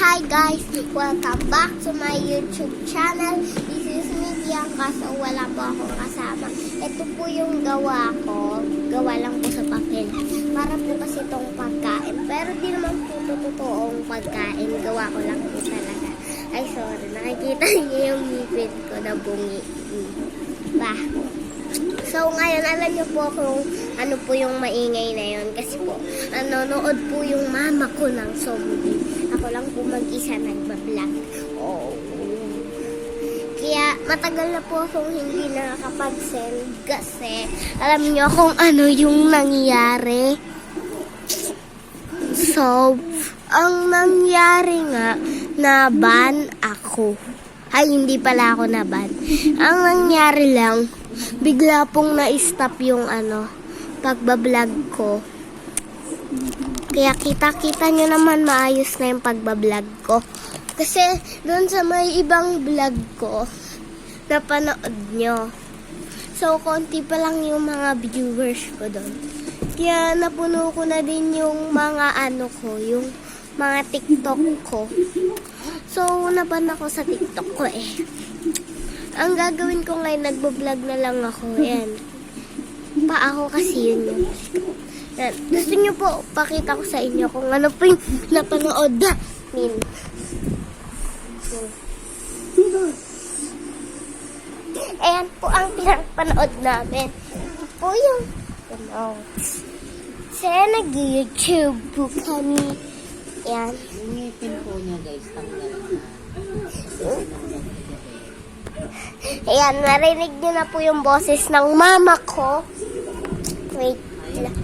Hi guys! Welcome back to my YouTube channel. This is me, Bianca. So wala po akong kasama. Ito po yung gawa ko. Gawa lang po sa papel. Para po kasi itong pagkain. Pero di naman po ito totoong pagkain. Gawa ko lang po talaga. Ay sorry, nakikita niyo yung ngipin ko na bungi. Bah. So, ngayon, alam niyo po kung ano po yung maingay na yun. Kasi po, nanonood po yung mama ko ng zombie. Ako lang po mag-isa nagbablog. Oh. Kaya, matagal na po akong hindi nakakapag-send. Kasi, alam niyo kung ano yung nangyari. So, ang nangyari nga, na-ban ako. Ay, hindi pala ako na-ban. Ang nangyari lang, bigla pong na-stop yung pagbablog ko. Kaya kita-kita nyo naman maayos na yung pagbablog ko. Kasi doon sa may ibang vlog ko, napanood nyo. So, konti pa lang yung mga viewers ko doon. Kaya napuno ko na din yung mga yung mga TikTok ko. So, naban ako sa TikTok ko eh. Ang gagawin ko ngayon, nagbablog na lang ako. Ayan. Pa ako kasi yun yung. Ayan. Gusto nyo po, pakita ko sa inyo kung ano po yung napanood namin. Ayan po ang pinapanood namin. Ito po yung Saya nag-YouTube po kami. Ayan. Ngipin po niya guys, tanggal na. Ayan, narinig niyo na po yung boses ng mama ko. Wait lang.